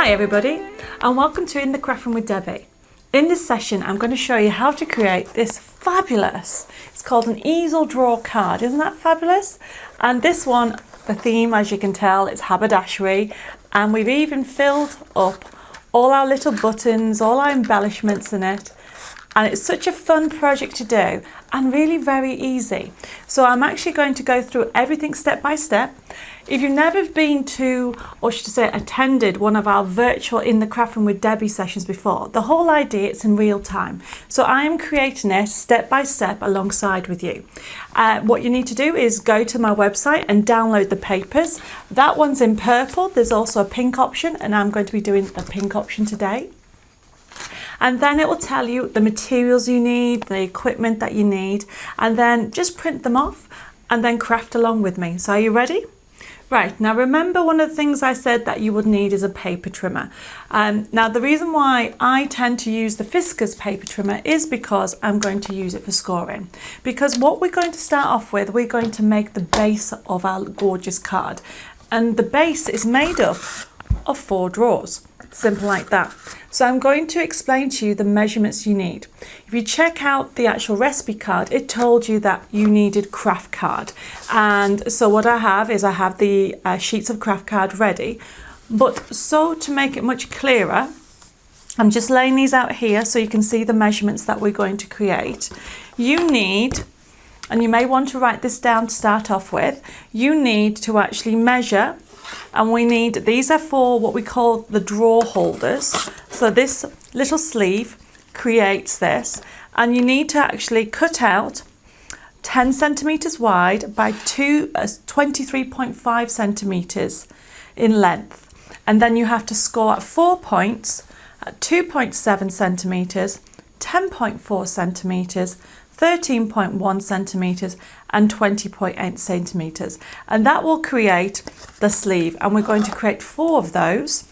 Hi everybody, and welcome to In the Craftroom with Debbie. In this session I'm going to show you how to create this fabulous, it's called an Easel Drawer Card. Isn't that fabulous? And this one, the theme, as you can tell, it's haberdashery, and we've even filled up all our little buttons, all our embellishments in it. And it's such a fun project to do and really very easy. So I'm actually going to go through everything step by step. If you've never been to, or should I say attended, one of our virtual In the Craftroom with Debbie sessions before, the whole idea is in real time. So I am creating it step by step alongside with you. What you need to do is go to my website and download the papers. That one's in purple. There's also a pink option, and I'm going to be doing a pink option today. And then it will tell you the materials you need, the equipment that you need, and then just print them off and then craft along with me. So are you ready? Right, now remember one of the things I said that you would need is a paper trimmer. Now the reason why I tend to use the Fiskars paper trimmer is because I'm going to use it for scoring. Because what we're going to start off with, we're going to make the base of our gorgeous card. And the base is made up of 4 drawers. Simple like that. So I'm going to explain to you the measurements you need. If you check out the actual recipe card, it told you that you needed craft card. And so what I have is I have the sheets of craft card ready. But so to make it much clearer, I'm just laying these out here so you can see the measurements that we're going to create. You need, and you may want to write this down to start off with, you need to actually measure. And we need, these are for what we call the drawer holders. So this little sleeve creates this, and you need to actually cut out 10 centimeters wide by 23.5 centimeters in length. And then you have to score at 4 points at 2.7 centimeters, 10.4 centimeters, 13.1 centimeters and 20.8 centimeters, and that will create the sleeve, and we're going to create 4 of those.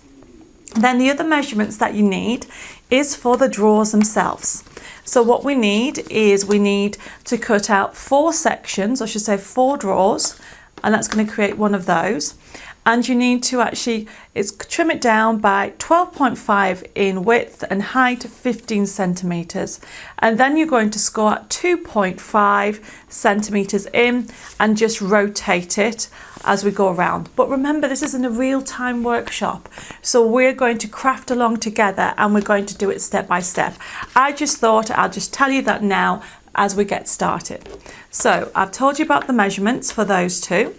Then the other measurements that you need is for the drawers themselves. So what we need is we need to cut out 4 sections, or I should say 4 drawers, and that's going to create one of those. And you need to actually trim it down by 12.5 in width and height 15 centimeters. And then you're going to score at 2.5 centimeters in and just rotate it as we go around. But remember, this isn't a real-time workshop. So we're going to craft along together and we're going to do it step by step. I just thought I'll just tell you that now as we get started. So I've told you about the measurements for those 2.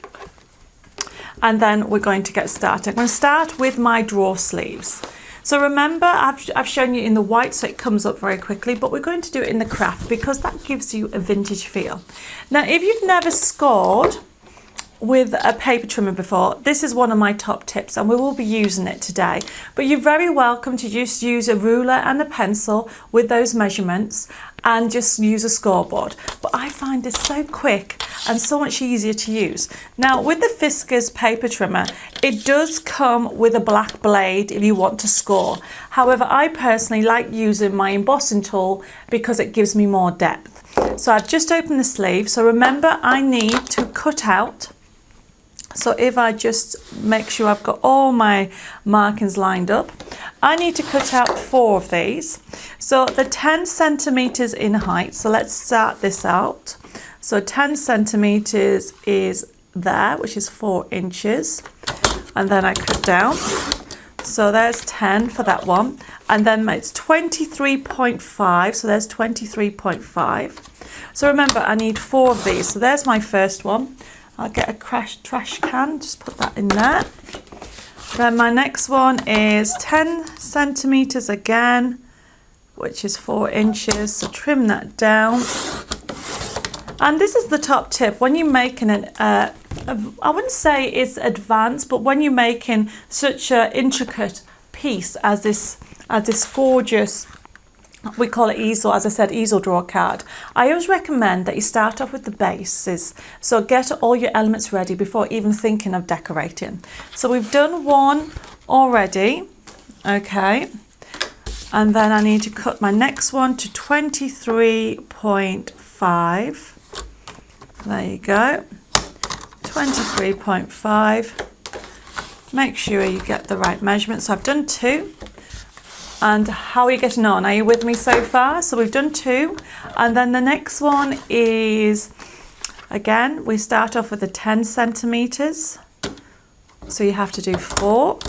And then we're going to get started. I'm going to start with my drawer sleeves. So remember, I've shown you in the white so it comes up very quickly, but we're going to do it in the craft because that gives you a vintage feel. Now, if you've never scored with a paper trimmer before, this is one of my top tips and we will be using it today. But you're very welcome to just use a ruler and a pencil with those measurements and just use a scoreboard. But I find this so quick and so much easier to use. Now with the Fiskars paper trimmer, it does come with a black blade if you want to score. However, I personally like using my embossing tool because it gives me more depth. So I've just opened the sleeve. So remember, I need to cut out. So if I just make sure I've got all my markings lined up, I need to cut out 4 of these. So the 10 centimeters in height, so let's start this out. So 10 centimeters is there, which is 4 inches. And then I cut down. So there's 10 for that one. And then it's 23.5, so there's 23.5. So remember, I need 4 of these. So there's my first one. I'll get a trash can, just put that in there. Then my next one is 10 centimeters again, which is 4 inches. So trim that down. And this is the top tip. When you're making it, I wouldn't say it's advanced, but when you're making such an intricate piece as this gorgeous, we call it easel, as I said, easel drawer card, I always recommend that you start off with the bases. So get all your elements ready before even thinking of decorating. So we've done 1 already, okay, and then I need to cut my next one to 23.5. There you go, 23.5. make sure you get the right measurement. So I've done 2. And how are you getting on? Are you with me so far? So we've done 2. And then the next one is, again, we start off with the 10 centimeters. So you have to do 4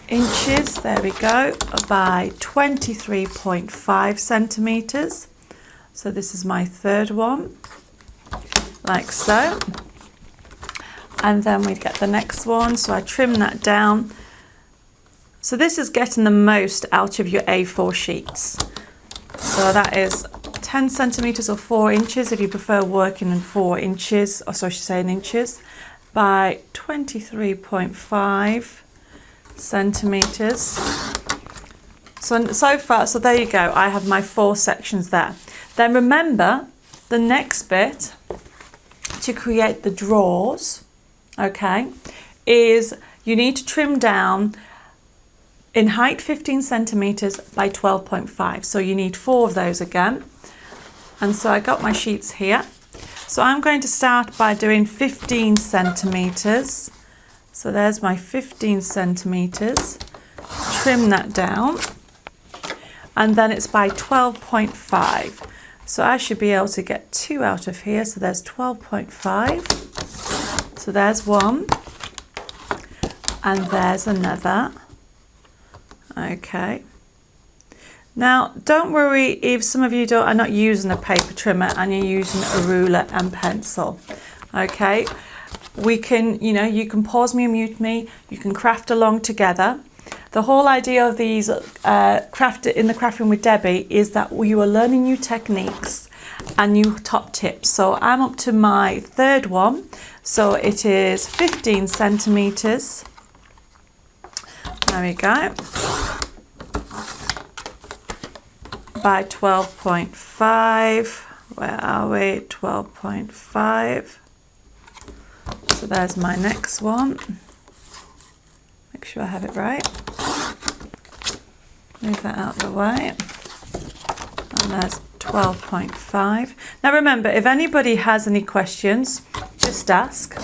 inches, there we go, by 23.5 centimeters. So this is my third one, like so. And then we get the next one, so I trim that down. So this is getting the most out of your A4 sheets. So that is 10 centimeters or 4 inches if you prefer working in 4 inches, or so I should say in inches, by 23.5 centimeters. So far, so there you go, I have my 4 sections there. Then remember, the next bit to create the drawers, okay, is you need to trim down in height 15 centimeters by 12.5. So you need 4 of those again. And so I got my sheets here. So I'm going to start by doing 15 centimeters. So there's my 15 centimeters. Trim that down. And then it's by 12.5. So I should be able to get 2 out of here. So there's 12.5. So there's one. And there's another. Okay. Now, don't worry if some of you are not using a paper trimmer and you're using a ruler and pencil. Okay. We can, you can pause me and mute me. You can craft along together. The whole idea of these in the Craftroom with Debbie is that you are learning new techniques and new top tips. So I'm up to my third one. So it is 15 centimeters. There we go. By 12.5. Where are we? 12.5. So there's my next one. Make sure I have it right. Move that out of the way. And there's 12.5. Now remember, if anybody has any questions, just ask.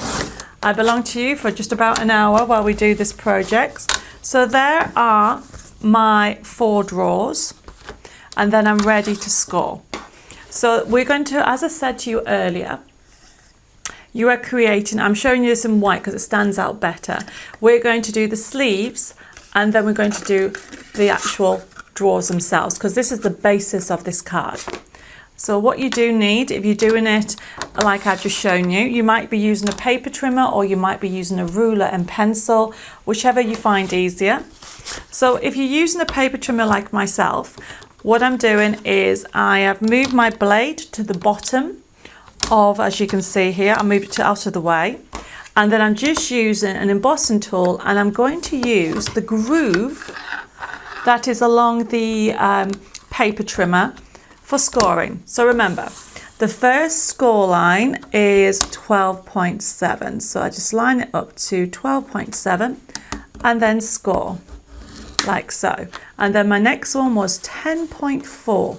I belong to you for just about an hour while we do this project. So there are my 4 drawers, and then I'm ready to score. So we're going to, as I said to you earlier, you are creating, I'm showing you this in white because it stands out better. We're going to do the sleeves, and then we're going to do the actual drawers themselves, because this is the basis of this card. So what you do need, if you're doing it like I've just shown you, you might be using a paper trimmer or you might be using a ruler and pencil, whichever you find easier. So if you're using a paper trimmer like myself, what I'm doing is I have moved my blade to the bottom of, as you can see here, I moved it out of the way. And then I'm just using an embossing tool, and I'm going to use the groove that is along the paper trimmer for scoring. So remember, the first score line is 12.7. So I just line it up to 12.7 and then score like so. And then my next one was 10.4.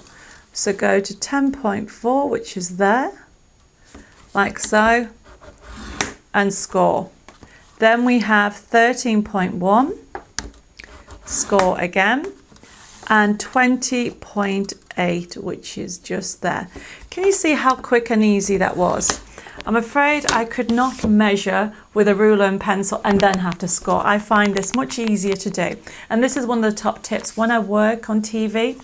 So go to 10.4, which is there, like so, and score. Then we have 13.1, score again, and 20.8, which is just there. Can you see how quick and easy that was? I'm afraid I could not measure with a ruler and pencil and then have to score. I find this much easier to do. And this is one of the top tips. When I work on TV,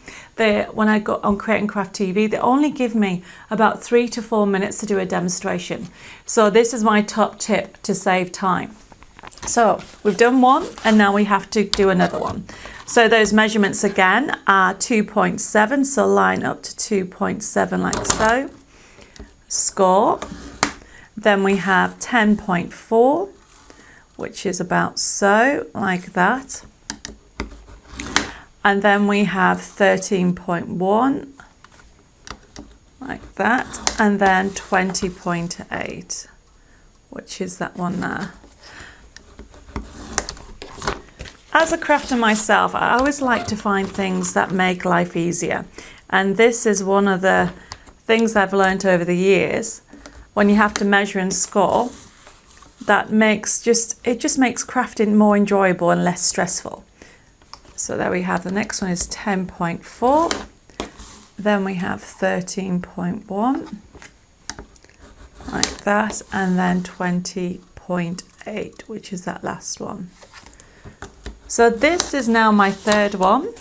when I go on Create and Craft TV, they only give me about 3 to 4 minutes to do a demonstration. So this is my top tip to save time. So we've done one, and now we have to do another one. So those measurements again are 2.7. So line up to 2.7 like so. Score. Then we have 10.4, which is about so, like that. And then we have 13.1, like that. And then 20.8, which is that one there. As a crafter myself, I always like to find things that make life easier. And this is one of the things I've learned over the years. When you have to measure and score, that makes it just makes crafting more enjoyable and less stressful. So there we have, the next one is 10.4, then we have 13.1, like that, and then 20.8, which is that last one. So this is now my third one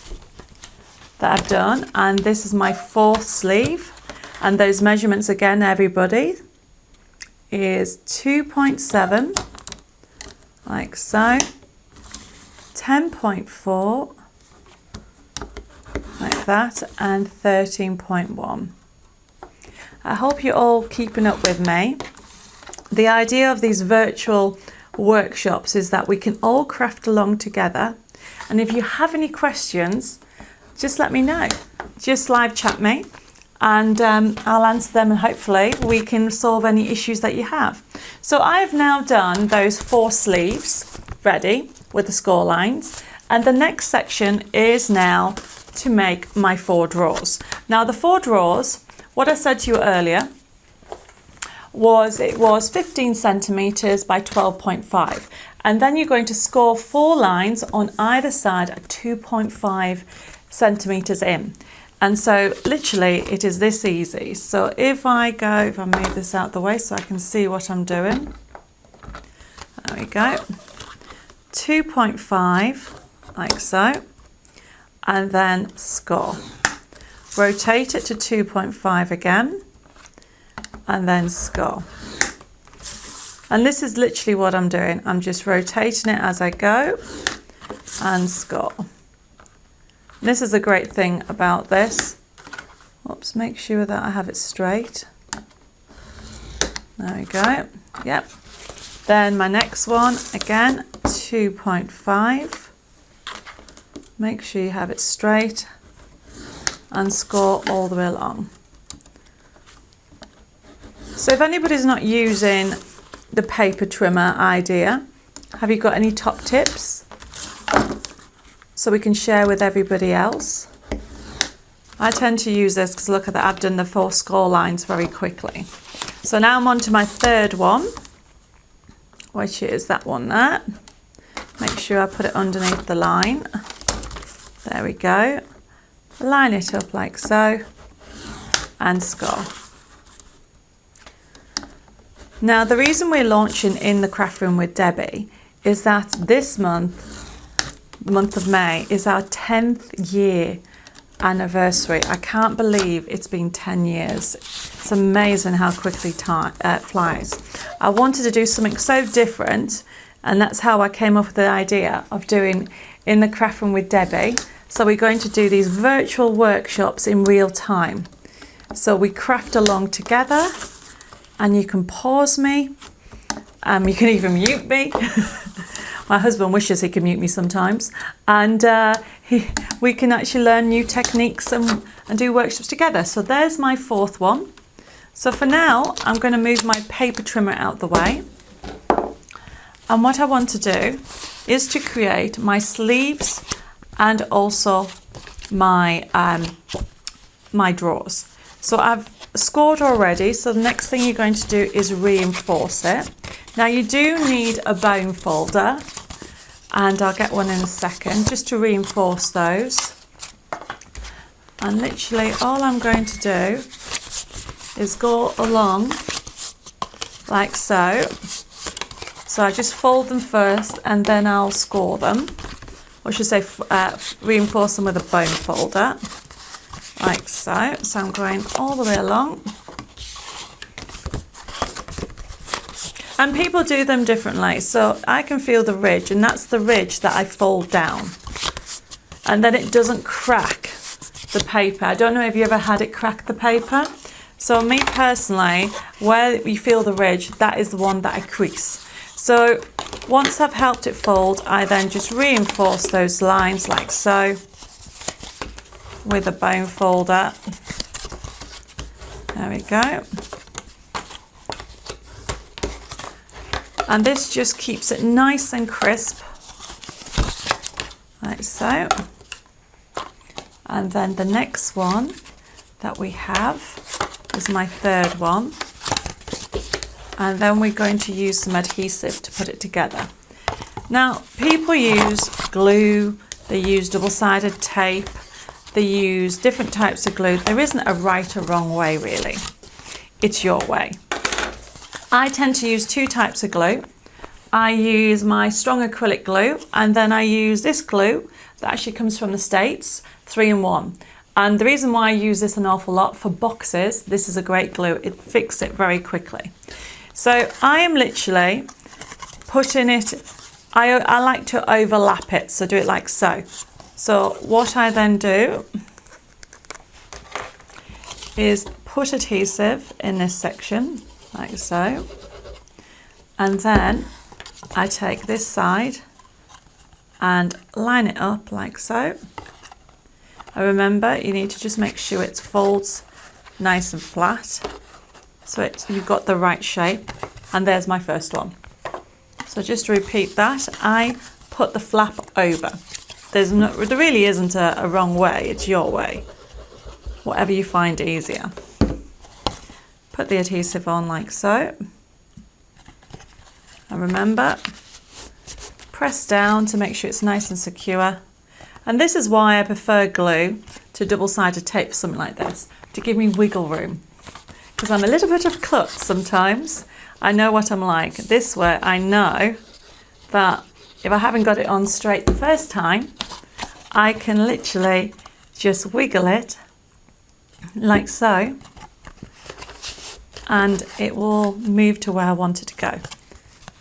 that I've done, and this is my fourth sleeve, and those measurements again, everybody, is 2.7, like so, 10.4, like that, and 13.1. I hope you're all keeping up with me. The idea of these virtual workshops is that we can all craft along together, and if you have any questions, just let me know. Just live chat me, and I'll answer them, and hopefully we can solve any issues that you have. So I've now done those 4 sleeves ready with the score lines, and the next section is now to make my 4 drawers. Now the 4 drawers, what I said to you earlier was it was 15 centimeters by 12.5, and then you're going to score 4 lines on either side at 2.5 centimeters in. And so literally it is this easy. So if I move this out the way so I can see what I'm doing. There we go. 2.5, like so, and then score. Rotate it to 2.5 again, and then score. And this is literally what I'm doing. I'm just rotating it as I go and score. This is a great thing about this. Oops, make sure that I have it straight. There we go. Yep. Then my next one, again, 2.5. Make sure you have it straight and score all the way along. So if anybody's not using the paper trimmer idea, have you got any top tips so we can share with everybody else? I tend to use this because look at that, I've done the 4 score lines very quickly. So now I'm on to my third one, which is that one there. Make sure I put it underneath the line. There we go. Line it up like so and score. Now the reason we're launching in the craft room with Debbie is that this month, the month of May, is our 10th year anniversary. I can't believe it's been 10 years. It's amazing how quickly time flies. I wanted to do something so different, and that's how I came up with the idea of doing in the craft room with Debbie. So we're going to do these virtual workshops in real time. So we craft along together, and you can pause me, you can even mute me. My husband wishes he could mute me sometimes, and we can actually learn new techniques and do workshops together. So there's my 4th one. So for now, I'm going to move my paper trimmer out the way, and what I want to do is to create my sleeves and also my my drawers. So I've scored already, so the next thing you're going to do is reinforce it. Now you do need a bone folder, and I'll get one in a second just to reinforce those. And literally all I'm going to do is go along like so. So I just fold them first and then I'll score them, or I should say reinforce them with a bone folder like so. So I'm going all the way along. And people do them differently, so I can feel the ridge, and that's the ridge that I fold down, and then it doesn't crack the paper. I don't know if you ever had it crack the paper. So me personally, where you feel the ridge, that is the one that I crease. So once I've helped it fold, I then just reinforce those lines like so with a bone folder. There we go. And this just keeps it nice and crisp, like so. And then the next one that we have is my 3rd one. and then we're going to use some adhesive to put it together. Now, people use glue, they use double-sided tape, they use different types of glue. There isn't a right or wrong way, really. It's your way. I tend to use two types of glue. I use my strong acrylic glue, and then I use this glue that actually comes from the States, 3-in-1. And the reason why I use this an awful lot for boxes, this is a great glue. It fixes it very quickly. So I am literally putting it, I like to overlap it, so do it like so. So what I then do is put adhesive in this section, like so. And then I take this side and line it up like so. And remember, you need to just make sure it folds nice and flat, so you've got the right shape. And there's my first one. So just to repeat that, I put the flap over. There really isn't a wrong way, it's your way. Whatever you find easier. Put the adhesive on like so. And remember, press down to make sure it's nice and secure. And this is why I prefer glue to double-sided tape, something like this, to give me wiggle room. Because I'm a little bit of klutz sometimes. I know what I'm like. This way I know that if I haven't got it on straight the first time, I can literally just wiggle it like so, and it will move to where I want it to go.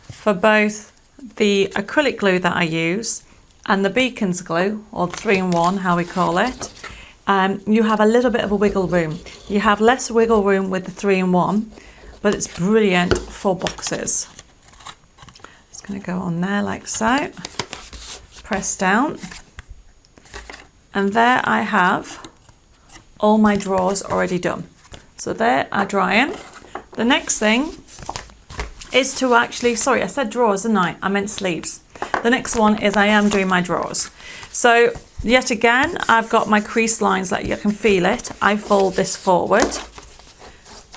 For both the acrylic glue that I use and the Beacons glue, or 3-in-1, how we call it, you have a little bit of a wiggle room. You have less wiggle room with the 3-in-1, but it's brilliant for boxes. It's going to go on there like so. Press down. And there I have all my drawers already done. So there are drying. The next thing is to actually, sorry, I said drawers, didn't I? I meant sleeves. The next one is I am doing my drawers. So yet again, I've got my crease lines that you can feel it. I fold this forward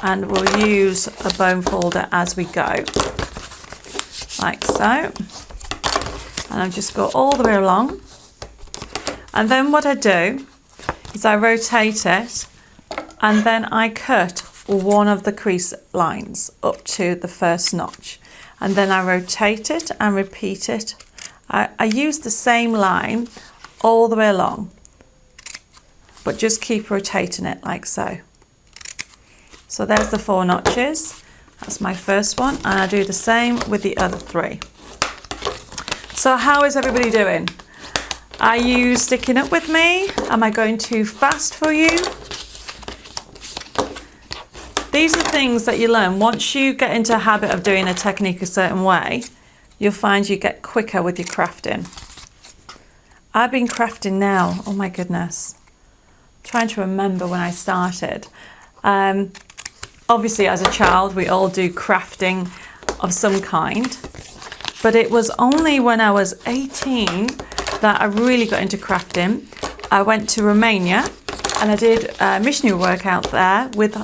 and we'll use a bone folder as we go, like so. And I've just got all the way along. And then what I do is I rotate it, and then I cut one of the crease lines up to the first notch, and then I rotate it and repeat it. I use the same line all the way along, but just keep rotating it like so. So there's the 4 notches. That's my first one, and I do the same with the other 3. So how is everybody doing? Are you sticking up with me? Am I going too fast for you? These are things that you learn. Once you get into a habit of doing a technique a certain way, you'll find you get quicker with your crafting. I've been crafting now, oh my goodness. I'm trying to remember when I started. Obviously as a child, we all do crafting of some kind, but it was only when I was 18 that I really got into crafting. I went to Romania and I did missionary work out there with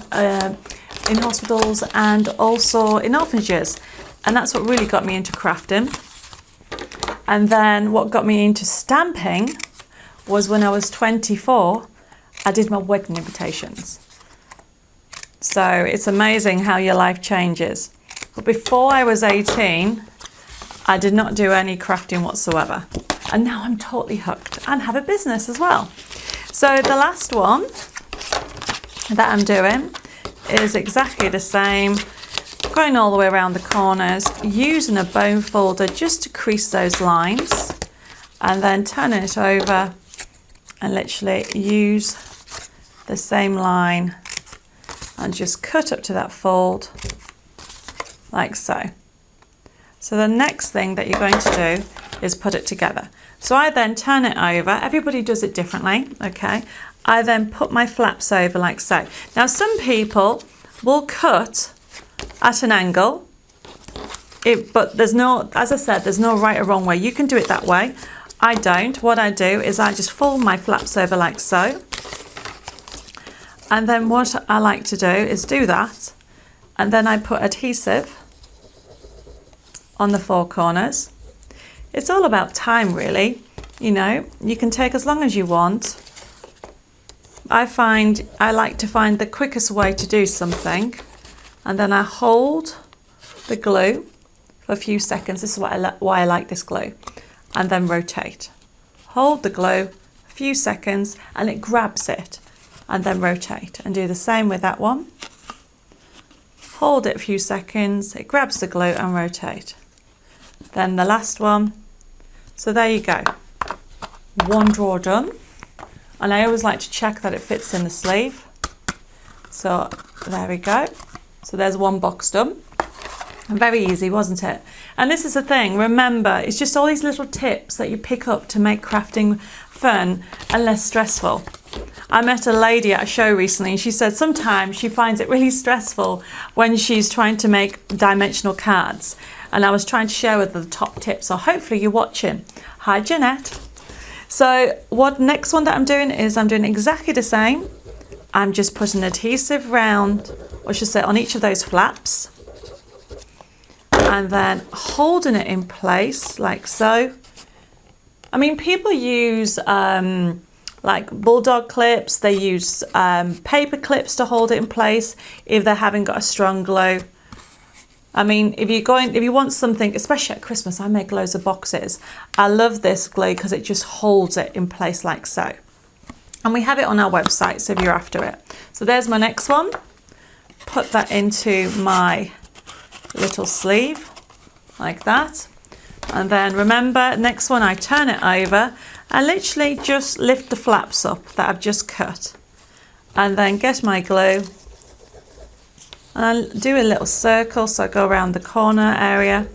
in hospitals and also in orphanages, and that's what really got me into crafting. And then what got me into stamping was when I was 24, I did my wedding invitations. So it's amazing how your life changes. But before I was 18, I did not do any crafting whatsoever. And now I'm totally hooked and have a business as well. So the last one that I'm doing is exactly the same, going all the way around the corners, using a bone folder just to crease those lines, and then turning it over and literally use the same line and just cut up to that fold like so. So the next thing that you're going to do is put it together. So I then turn it over. Everybody does it differently, okay? I then put my flaps over like so. Now some people will cut at an angle, but there's no, as I said, there's no right or wrong way. You can do it that way. I don't. What I do is I just fold my flaps over like so. And then what I like to do is do that. And then I put adhesive on the 4 corners. It's all about time, really. You know, you can take as long as you want. I like to find the quickest way to do something, and then I hold the glue for a few seconds. This is why I like this glue. And then rotate. Hold the glue a few seconds and it grabs it, and then rotate, and do the same with that one. Hold it a few seconds, it grabs the glue, and rotate. Then the last one. So there you go. One drawer done. And I always like to check that it fits in the sleeve. So there we go. So there's one box done. Very easy, wasn't it? And this is the thing, remember, it's just all these little tips that you pick up to make crafting fun and less stressful. I met a lady at a show recently, and she said sometimes she finds it really stressful when she's trying to make dimensional cards. And I was trying to share with her the top tips, so hopefully you're watching. Hi, Jeanette. So next one that I'm doing is I'm doing exactly the same. I'm just putting adhesive round, or I should say on each of those flaps, and then holding it in place like so. I mean, people use like bulldog clips, they use paper clips to hold it in place if they haven't got a strong glue. I mean, if you want something, especially at Christmas, I make loads of boxes. I love this glue because it just holds it in place like so. And we have it on our website, so if you're after it. So there's my next one. Put that into my little sleeve like that. And then remember, next one, I turn it over and literally just lift the flaps up that I've just cut. And then get my glue. And I'll do a little circle, so I go around the corner area.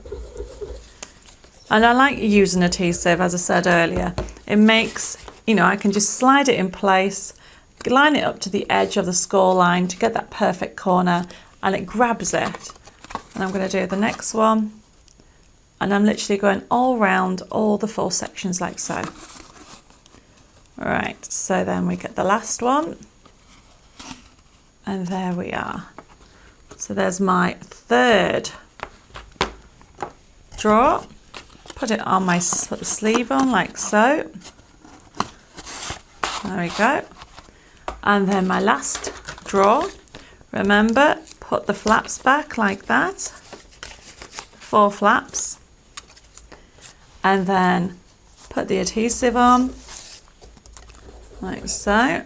And I like using adhesive, as I said earlier. It makes, you know, I can just slide it in place, line it up to the edge of the score line to get that perfect corner, and it grabs it. And I'm going to do the next one. And I'm literally going all around all the 4 sections like so. All right, so then we get the last one. And there we are. So there's my 3rd drawer. Put it on put the sleeve on like so. There we go. And then my last drawer. Remember, put the flaps back like that. 4 flaps. And then put the adhesive on like so.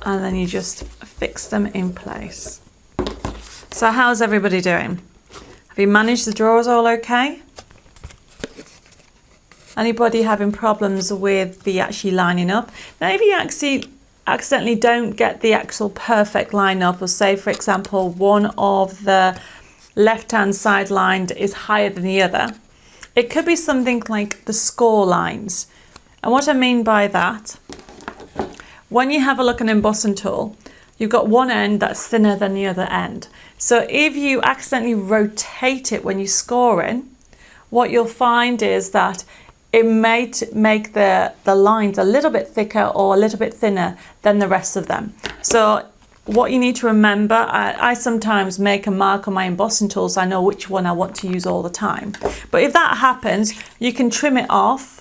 And then you just fix them in place. So how's everybody doing? Have you managed the drawers all okay? Anybody having problems with the actually lining up? Now if you actually accidentally don't get the actual perfect line up, or say for example one of the left hand side lined is higher than the other, it could be something like the score lines. And what I mean by that, when you have a look at an embossing tool, you've got one end that's thinner than the other end. So if you accidentally rotate it when you're scoring, what you'll find is that it may make the lines a little bit thicker or a little bit thinner than the rest of them. So what you need to remember, I sometimes make a mark on my embossing tool so I know which one I want to use all the time. But if that happens, you can trim it off.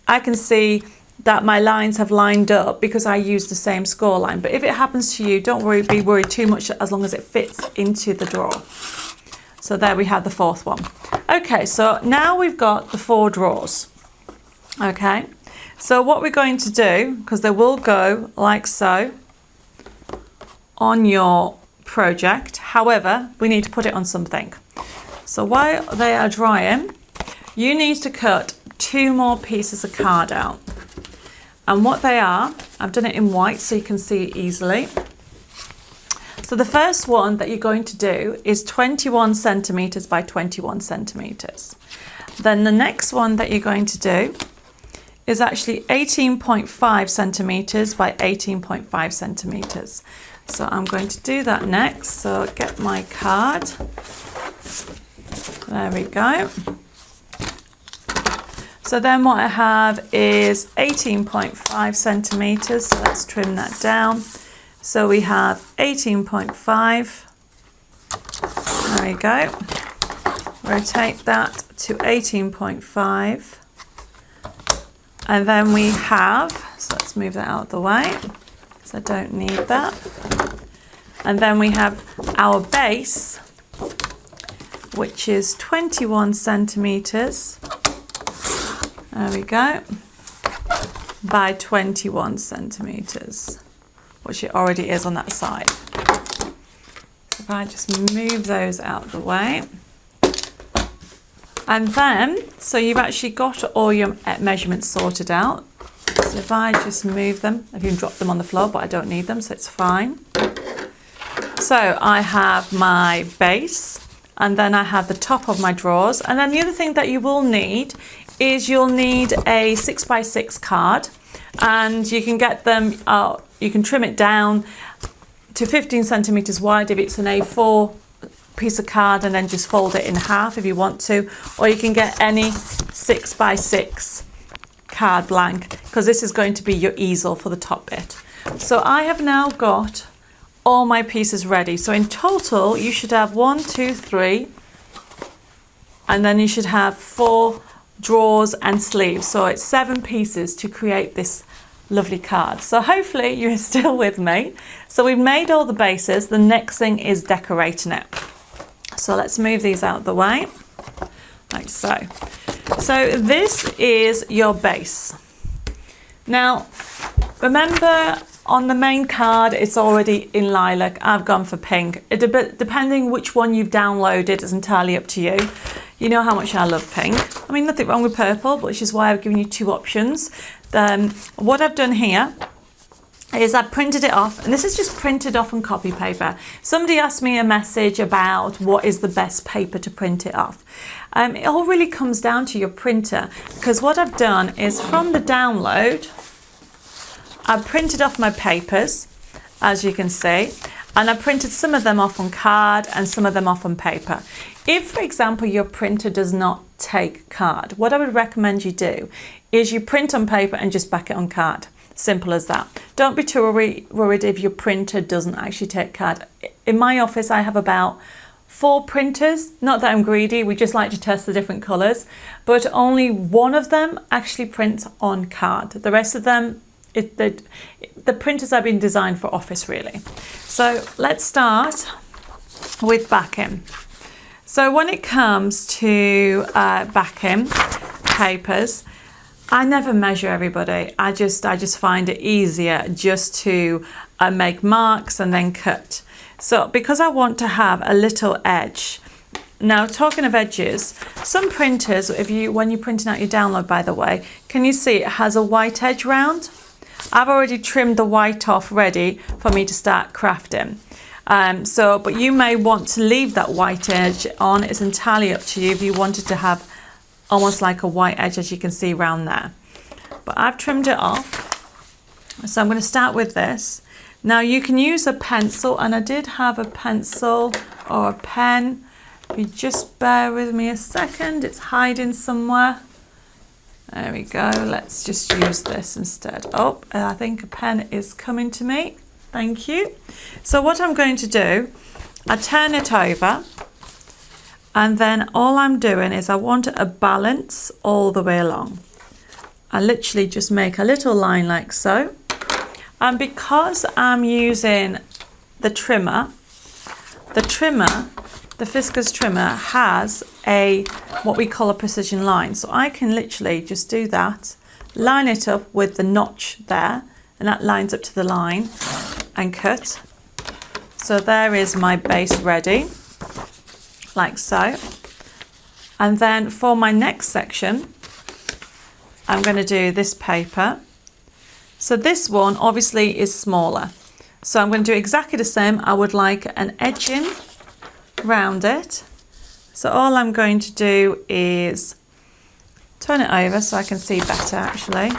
I can see that my lines have lined up because I use the same score line. But if it happens to you, don't be worried too much as long as it fits into the drawer. So there we have the 4th one. Okay, so now we've got the 4 drawers. Okay, so what we're going to do, because they will go like so on your project. However, we need to put it on something. So while they are drying, you need to cut 2 more pieces of card out. And what they are, I've done it in white so you can see it easily. So the first one that you're going to do is 21 centimeters by 21 centimeters. Then the next one that you're going to do is actually 18.5 centimeters by 18.5 centimeters. So I'm going to do that next. So get my card. There we go. So then what I have is 18.5 centimeters. So let's trim that down. So we have 18.5. There we go. rotate that to 18.5. And then we have, so let's move that out of the way, because I don't need that. And then we have our base, which is 21 centimetres. There we go. By 21 centimetres, which it already is on that side. So if I just move those out of the way. And then, so you've actually got all your measurements sorted out. So if I just move them, I can drop them on the floor, but I don't need them, so it's fine. So I have my base, and then I have the top of my drawers. And then the other thing that you will need is you'll need a 6x6 card, and you can get them, you can trim it down to 15 centimetres wide if it's an A4 piece of card, and then just fold it in half if you want to, or you can get any 6x6 card blank, because this is going to be your easel for the top bit. So I have now got all my pieces ready. So in total you should have 1, 2, 3, and then you should have 4 drawers and sleeves. So it's 7 pieces to create this lovely card. So hopefully you're still with me. So we've made all the bases. The next thing is decorating it. So let's move these out of the way, like so. So this is your base. Now, remember on the main card, it's already in lilac. I've gone for pink. Depending which one you've downloaded is entirely up to you. You know how much I love pink. I mean, nothing wrong with purple, but which is why I've given you 2 options. What I've done here is I printed it off, and this is just printed off on copy paper. Somebody asked me a message about what is the best paper to print it off. It all really comes down to your printer, because what I've done is from the download, I printed off my papers, as you can see, and I printed some of them off on card and some of them off on paper. If, for example, your printer does not take card, what I would recommend you do is you print on paper and just back it on card. Simple as that. Don't be too worried if your printer doesn't actually take card. In my office, I have about 4 printers. Not that I'm greedy, we just like to test the different colours, but only one of them actually prints on card. The rest of them, the printers have been designed for office really. So let's start with backing. So when it comes to backing papers, I never measure everybody. I just find it easier just to make marks and then cut. So because I want to have a little edge. Now, talking of edges, some printers, when you're printing out your download, by the way, can you see it has a white edge round? I've already trimmed the white off ready for me to start crafting. But you may want to leave that white edge on. It's entirely up to you if you wanted to have almost like a white edge, as you can see around there. But I've trimmed it off. So I'm going to start with this. Now you can use a pencil, and I did have a pencil or a pen. If you just bear with me a second, it's hiding somewhere. There we go. Let's just use this instead. Oh, I think a pen is coming to me. Thank you. So what I'm going to do, I turn it over, and then all I'm doing is I want a balance all the way along. I literally just make a little line like so. And because I'm using the trimmer, the Fiskars trimmer has what we call a precision line. So I can literally just do that, line it up with the notch there, and that lines up to the line, and cut. So there is my base ready, like so. And then for my next section, I'm going to do this paper. So this one obviously is smaller. So I'm going to do exactly the same. I would like an edging round it. So all I'm going to do is turn it over so I can see better actually.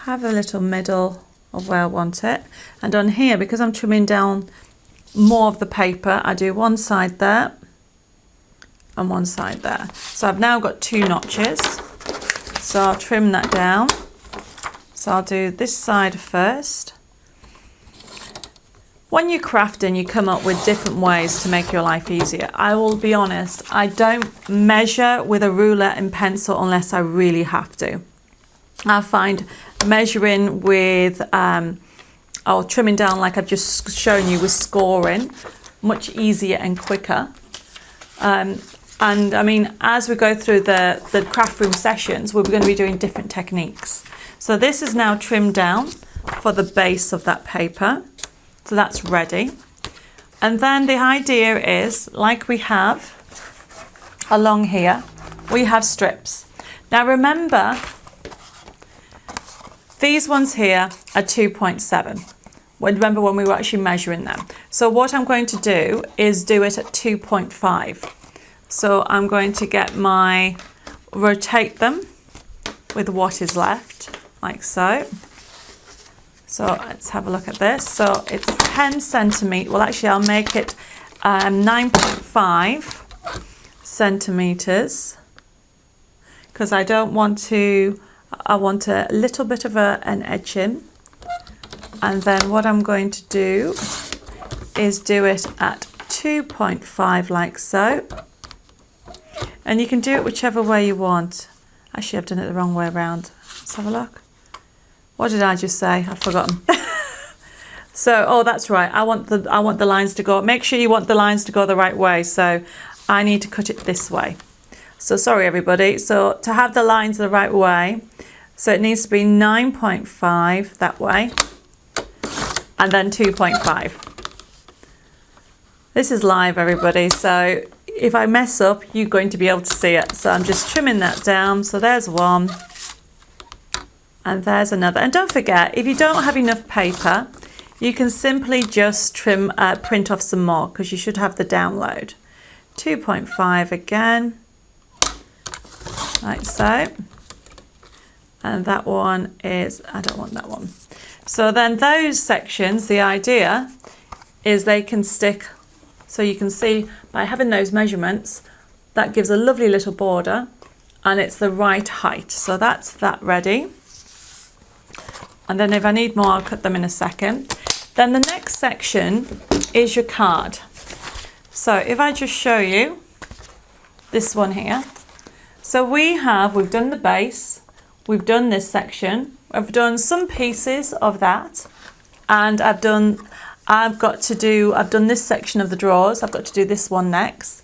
Have a little middle of where I want it. And on here, because I'm trimming down more of the paper, I do one side there and one side there. So I've now got 2 notches. So I'll trim that down. So I'll do this side first. When you're crafting, you come up with different ways to make your life easier. I will be honest, I don't measure with a ruler and pencil unless I really have to. I find measuring with, or trimming down like I've just shown you with scoring, much easier and quicker. And I mean, as we go through the craft room sessions, we're going to be doing different techniques. So this is now trimmed down for the base of that paper. So that's ready. And then the idea is, like we have along here, we have strips. Now remember, these ones here are 2.7. Remember when we were actually measuring them. So what I'm going to do is do it at 2.5. So I'm going to get rotate them with what is left, like so. So let's have a look at this. So it's 10 centimeters. Well, actually, I'll make it 9.5 centimeters because I don't want to. I want a little bit of an edging, and then what I'm going to do is do it at 2.5, like so. And you can do it whichever way you want. Actually, I've done it the wrong way around. Let's have a look. What did I just say? I've forgotten. So, oh, that's right. I want the lines to go. Make sure you want the lines to go the right way. So I need to cut it this way. So sorry, everybody. So to have the lines the right way, so it needs to be 9.5 that way, and then 2.5. This is live, everybody. So if I mess up, you're going to be able to see it. So I'm just trimming that down. So there's one. And there's another. And don't forget, if you don't have enough paper, you can simply just print off some more because you should have the download. 2.5 again, like so. And that one is, I don't want that one. So then those sections, the idea is they can stick. So you can see by having those measurements, that gives a lovely little border and it's the right height. So that's that ready. And then if I need more, I'll cut them in a second. Then the next section is your card. So if I just show you this one here. So we've done the base, we've done this section, I've done some pieces of that, and I've done this section of the drawers, I've got to do this one next.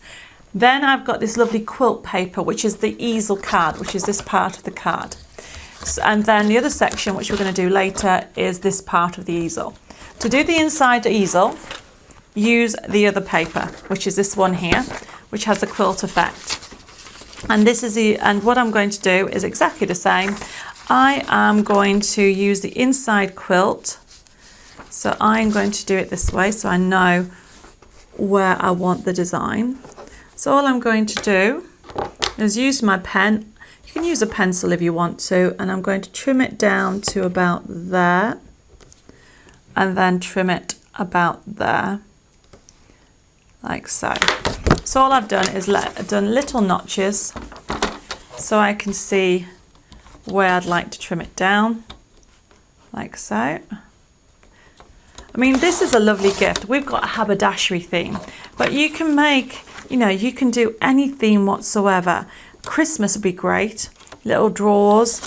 Then I've got this lovely quilt paper, which is the easel card, which is this part of the card. And then the other section, which we're going to do later, is this part of the easel. To do the inside easel, use the other paper, which is this one here, which has a quilt effect. And what I'm going to do is exactly the same. I am going to use the inside quilt. So I'm going to do it this way so I know where I want the design. So all I'm going to do is use my pen. You can use a pencil if you want to, and I'm going to trim it down to about there, and then trim it about there, like so. So all I've done is done little notches so I can see where I'd like to trim it down, like so. I mean, this is a lovely gift. We've got a haberdashery theme, but you can make, you can do any theme whatsoever. Christmas would be great. Little drawers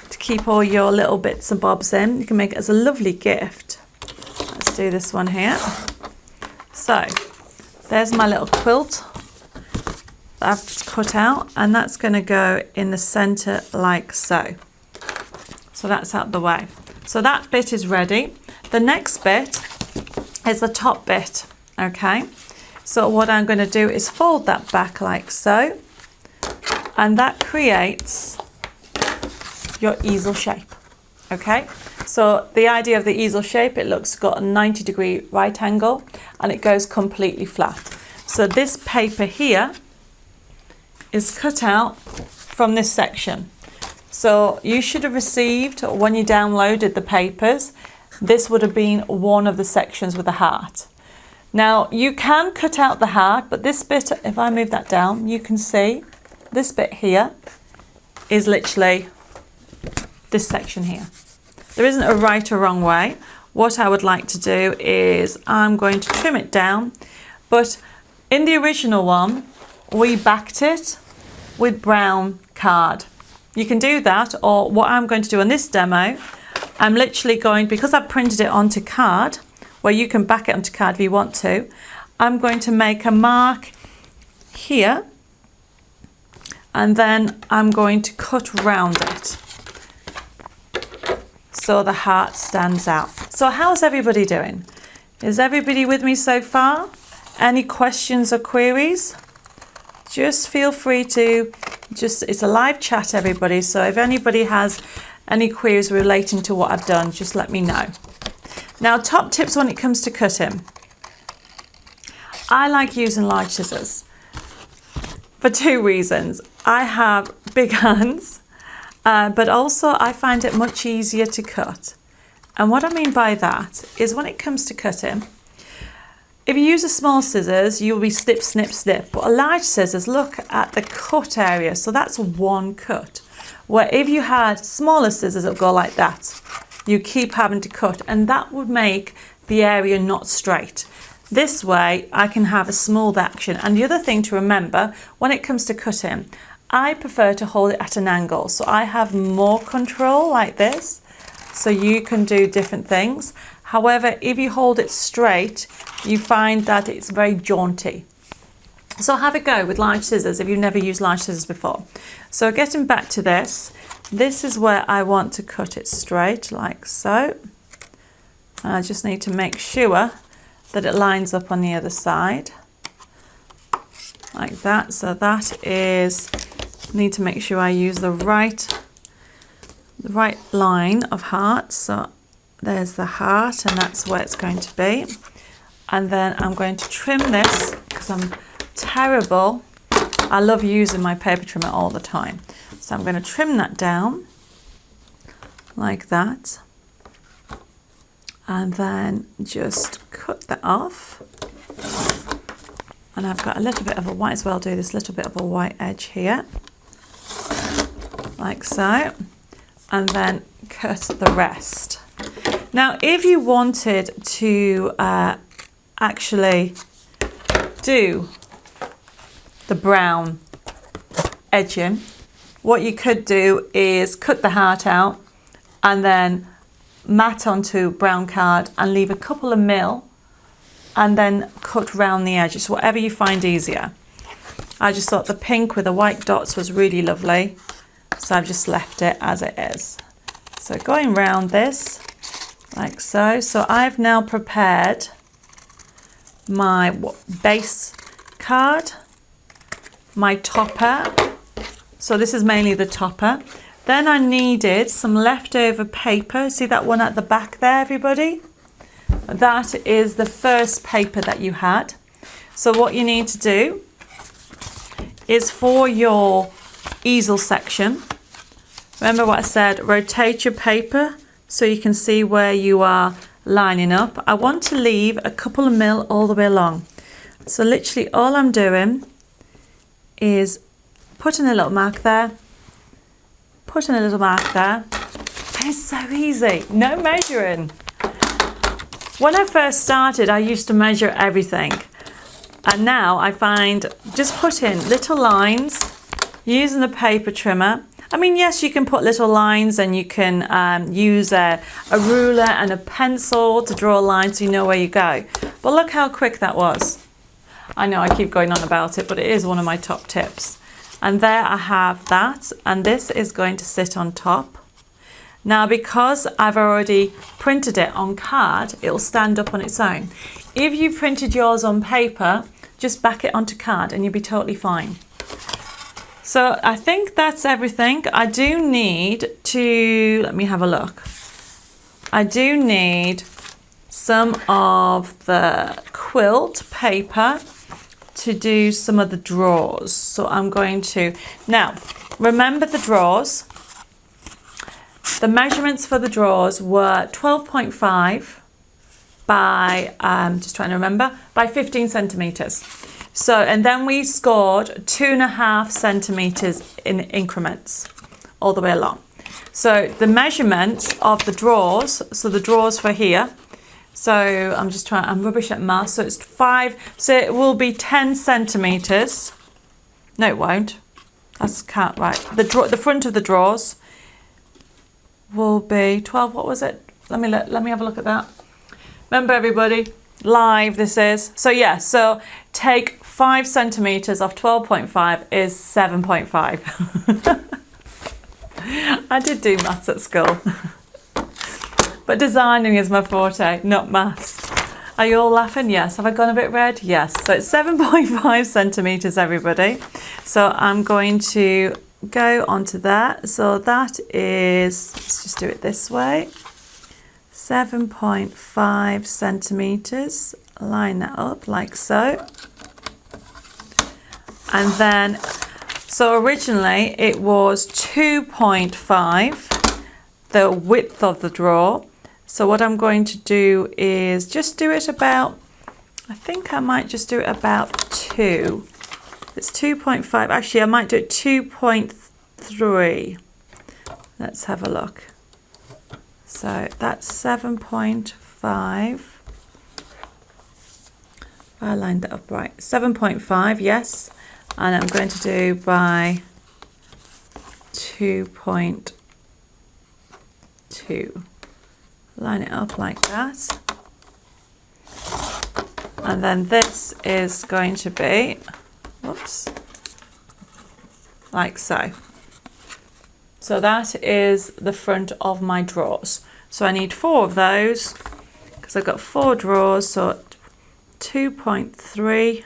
to keep all your little bits and bobs in. You can make it as a lovely gift. Let's do this one here. So there's my little quilt that I've just cut out, and that's going to go in the center like so. So that's out the way. So that bit is ready. The next bit is the top bit, okay? So what I'm going to do is fold that back like so, and that creates your easel shape, okay? So the idea of the easel shape, it's got a 90-degree right angle and it goes completely flat. So this paper here is cut out from this section. So you should have received, when you downloaded the papers, this would have been one of the sections with the heart. Now you can cut out the heart, but this bit, if I move that down, you can see this bit here is literally this section here. There isn't a right or wrong way. what I would like to do is I'm going to trim it down, but in the original one, we backed it with brown card. You can do that, or what I'm going to do on this demo, I'm literally going, because I've printed it onto card, where you can back it onto card if you want to, I'm going to make a mark here, and then I'm going to cut round it so the heart stands out. So how's everybody doing? Is everybody with me so far? Any questions or queries? Just feel free to, it's a live chat, everybody, so if anybody has any queries relating to what I've done, just let me know. Now, top tips when it comes to cutting. I like using large scissors for two reasons. I have big hands, but also I find it much easier to cut. And what I mean by that is when it comes to cutting, if you use a small scissors, you'll be snip, snip, snip. But a large scissors, look at the cut area. So that's one cut. Where if you had smaller scissors that would go like that, you keep having to cut, and that would make the area not straight. This way, I can have a smooth action. And the other thing to remember, when it comes to cutting, I prefer to hold it at an angle. So I have more control like this, so you can do different things. However, if you hold it straight, you find that it's very jaunty. So have a go with large scissors if you've never used large scissors before. So getting back to this is where I want to cut it straight, like so. And I just need to make sure that it lines up on the other side, like that. So that is, need to make sure I use the right line of heart. So there's the heart, and that's where it's going to be. And then I'm going to trim this because I'm terrible. I love using my paper trimmer all the time. So I'm going to trim that down like that. And then just cut that off. And I've got a little bit of a, might as well do this little bit of a white edge here, like so. And then cut the rest. Now, if you wanted to actually do the brown edging, what you could do is cut the heart out and then mat onto brown card and leave a couple of mil and then cut round the edges, whatever you find easier. I just thought the pink with the white dots was really lovely, so I've just left it as it is. So going round this like so. So I've now prepared my base card, my topper. So this is mainly the topper. Then I needed some leftover paper. See that one at the back there, everybody? That is the first paper that you had. So what you need to do is for your easel section, remember what I said, rotate your paper so you can see where you are lining up. I want to leave a couple of mil all the way along. So literally all I'm doing is putting a little mark there, putting a little mark there. It's so easy, no measuring. When I first started, I used to measure everything. And now I find just putting little lines, using the paper trimmer. I mean, yes, you can put little lines and you can use a ruler and a pencil to draw a line so you know where you go. But look how quick that was. I know I keep going on about it, but it is one of my top tips. And there I have that, and this is going to sit on top. Now, because I've already printed it on card, it'll stand up on its own. If you printed yours on paper, just back it onto card and you'll be totally fine. So I think that's everything. I do need to, let me have a look. I do need some of the quilt paper to do some of the drawers. So I'm going to, now remember the drawers. The measurements for the drawers were 12.5 by, just trying to remember, by 15 centimeters. So, and then we scored 2.5 centimeters in increments all the way along. So the measurements of the drawers, so the drawers for here So I'm rubbish at math. So it's 5, so it will be 10 centimetres. No, it won't. That's can't, right. The front of the drawers will be 12, what was it? Let me have a look at that. Remember everybody, live this is. So yeah, so take 5 centimetres off 12.5 is 7.5. I did do maths at school. But designing is my forte, not maths. Are you all laughing? Yes. Have I gone a bit red? Yes. So it's 7.5 centimetres, everybody. So I'm going to go onto that. So that is, let's just do it this way. 7.5 centimetres. Line that up like so. And then, so originally it was 2.5, the width of the drawer. So what I'm going to do is just do it about, I think I might just do it about 2. It's 2.5. Actually, I might do it 2.3. Let's have a look. So that's 7.5. I lined that up right. 7.5, yes. And I'm going to do by 2.2. Line it up like that. And then this is going to be, whoops, like so. So that is the front of my drawers. So I need 4 of those because I've got 4 drawers. So 2.3,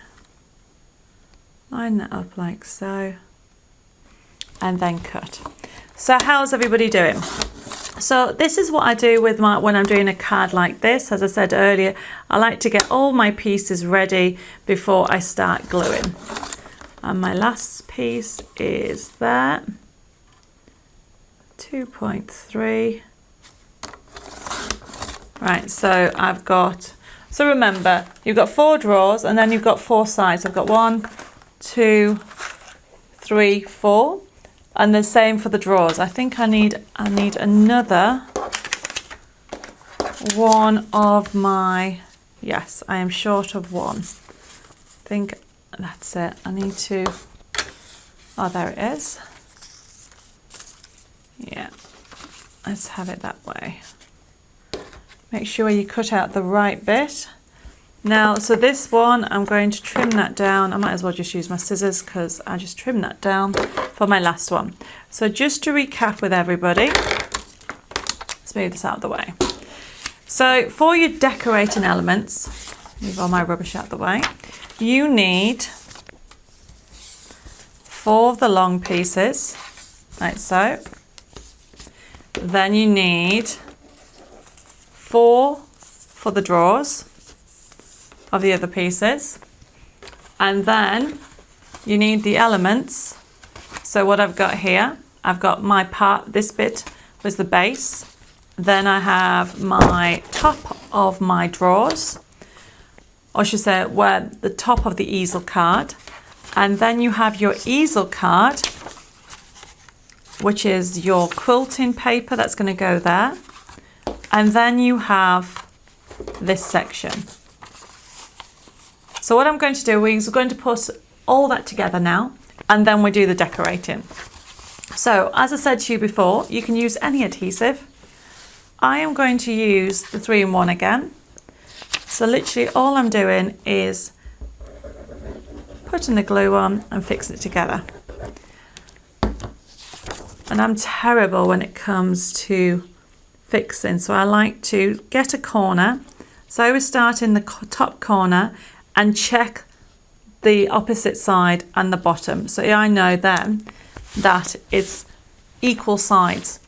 line that up like so, and then cut. So how's everybody doing? So this is what I do with when I'm doing a card like this. As I said earlier, I like to get all my pieces ready before I start gluing. And my last piece is that 2.3. Right, so I've got, so remember, you've got 4 drawers and then you've got 4 sides. I've got 1, 2, 3, 4. And the same for the drawers. I think I need another one of my, yes, I am short of 1. I think that's it. I need to, oh, there it is. Yeah, let's have it that way. Make sure you cut out the right bit. Now, so this one, I'm going to trim that down. I might as well just use my scissors because I just trimmed that down for my last one. So just to recap with everybody, let's move this out of the way. So for your decorating elements, move all my rubbish out of the way, you need 4 of the long pieces, like so. Then you need 4 for the drawers of the other pieces, and then you need the elements. So what I've got here, I've got my part, this bit was the base, then I have my top of my drawers, or I should say where the top of the easel card, and then you have your easel card, which is your quilting paper that's going to go there, and then you have this section. So what I'm going to do is we're going to put all that together now, and then we do the decorating. So as I said to you before, you can use any adhesive. I am going to use the 3-in-1 again. So literally all I'm doing is putting the glue on and fixing it together. And I'm terrible when it comes to fixing, so I like to get a corner. So I always start in the top corner and check the opposite side and the bottom. So I know then that it's equal sides.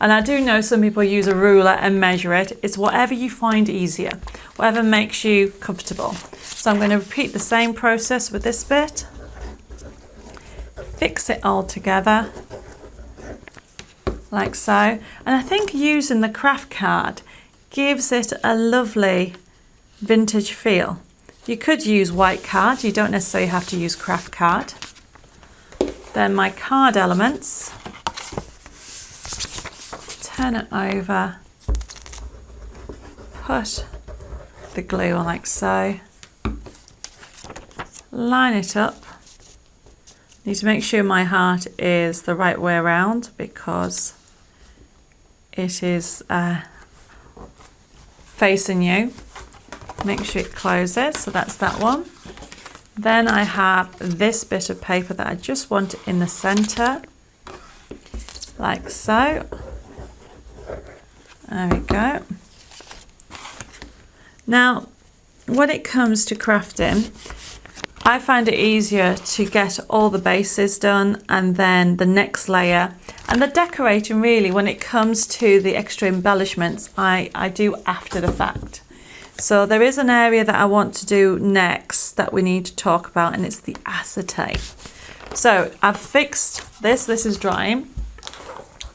And I do know some people use a ruler and measure it. It's whatever you find easier, whatever makes you comfortable. So I'm going to repeat the same process with this bit. Fix it all together, like so. And I think using the craft card gives it a lovely vintage feel. You could use white card, you don't necessarily have to use craft card. Then my card elements, turn it over, put the glue on like so. Line it up. Need to make sure my heart is the right way around because it is facing you. Make sure it closes, so that's that one. Then I have this bit of paper that I just want in the center, like so. There we go. Now, when it comes to crafting, I find it easier to get all the bases done and then the next layer. And the decorating really, when it comes to the extra embellishments, I do after the fact. So there is an area that I want to do next that we need to talk about, and it's the acetate. So I've fixed this is drying.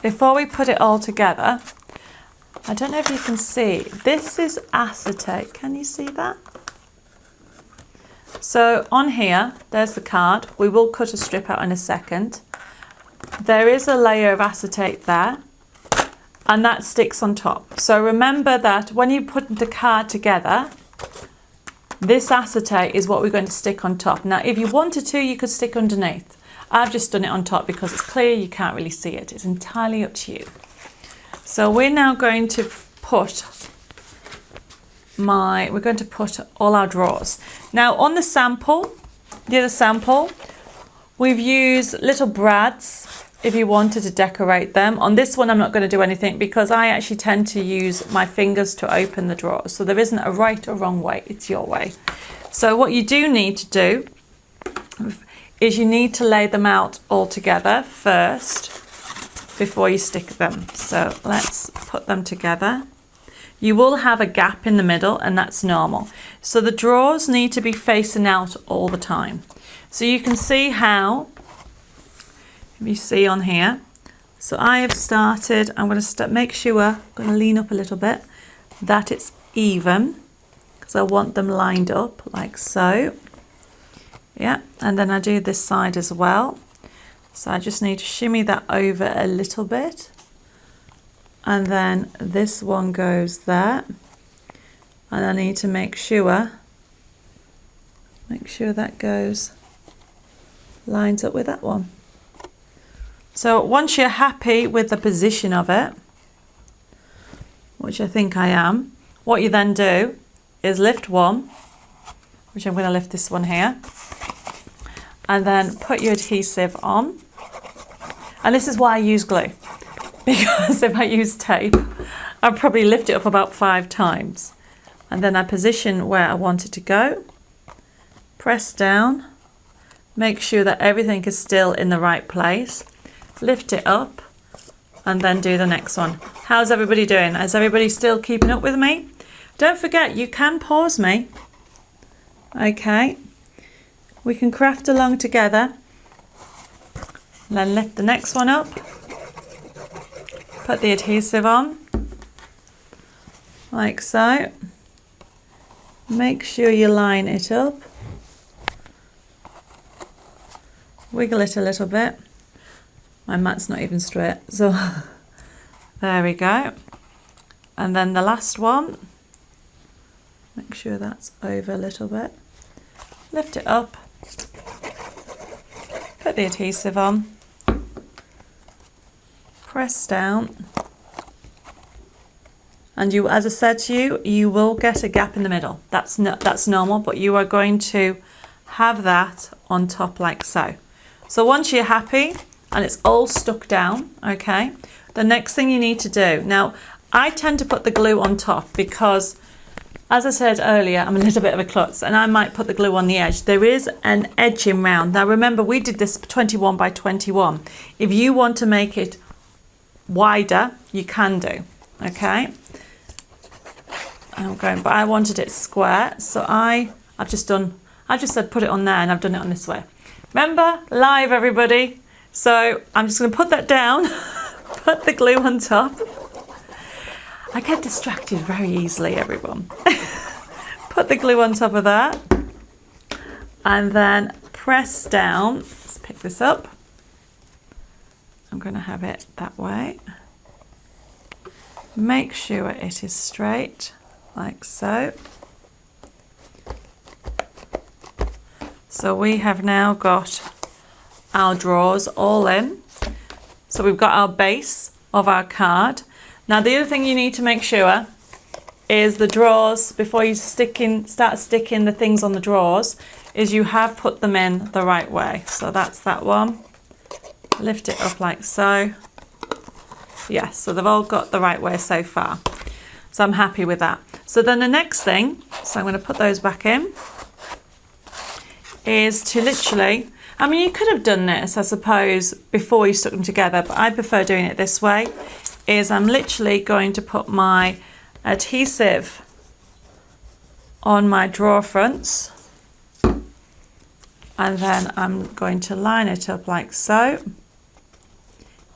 Before we put it all together, I don't know if you can see, this is acetate. Can you see that? So on here, there's the card. We will cut a strip out in a second. There is a layer of acetate there, and that sticks on top. So remember that when you put the card together, this acetate is what we're going to stick on top. Now, if you wanted to, you could stick underneath. I've just done it on top because it's clear, you can't really see it. It's entirely up to you. So we're now going to put all our drawers. Now on the sample, the other sample, we've used little brads if you wanted to decorate them. On this one, I'm not going to do anything because I actually tend to use my fingers to open the drawers. So there isn't a right or wrong way, it's your way. So what you do need to do is you need to lay them out all together first before you stick them. So let's put them together. You will have a gap in the middle, and that's normal. So the drawers need to be facing out all the time. So you can see how, if you see on here, so I have started, I'm going to make sure, I'm going to lean up a little bit, that it's even, because I want them lined up like so. Yeah, and then I do this side as well. So I just need to shimmy that over a little bit. And then this one goes there. And I need to make sure that goes, lines up with that one. So once you're happy with the position of it, which I think I am, what you then do is lift one, which I'm going to lift this one here, and then put your adhesive on. And this is why I use glue, because if I use tape, I'll probably lift it up about 5 times. And then I position where I want it to go, press down, make sure that everything is still in the right place, lift it up, and then do the next one. How's everybody doing? Is everybody still keeping up with me? Don't forget, you can pause me. Okay, we can craft along together. Then lift the next one up, put the adhesive on, like so. Make sure you line it up, wiggle it a little bit. My mat's not even straight, so there we go. And then the last one, make sure that's over a little bit. Lift it up, put the adhesive on, press down, and you, as I said to you, you will get a gap in the middle. That's normal, but you are going to have that on top like so. So once you're happy and it's all stuck down, okay, the next thing you need to do, now I tend to put the glue on top because, as I said earlier, I'm a little bit of a klutz and I might put the glue on the edge. There is an edging round. Now remember, we did this 21 by 21. If you want to make it wider, you can do, okay? But I wanted it square, so I just said put it on there, and I've done it on this way. Remember, live everybody. So I'm just going to put that down, put the glue on top. I get distracted very easily, everyone. Put the glue on top of that, and then press down. Let's pick this up. I'm going to have it that way. Make sure it is straight, like so. So we have now got our drawers all in. So we've got our base of our card. Now the other thing you need to make sure is the drawers, before you start sticking the things on the drawers, is you have put them in the right way. So that's that one. Lift it up like so. Yes, so they've all got the right way so far. So I'm happy with that. So then the next thing, so I'm going to put those back in, is to literally, I mean, you could have done this, I suppose, before you stuck them together, but I prefer doing it this way, is I'm literally going to put my adhesive on my drawer fronts, and then I'm going to line it up like so.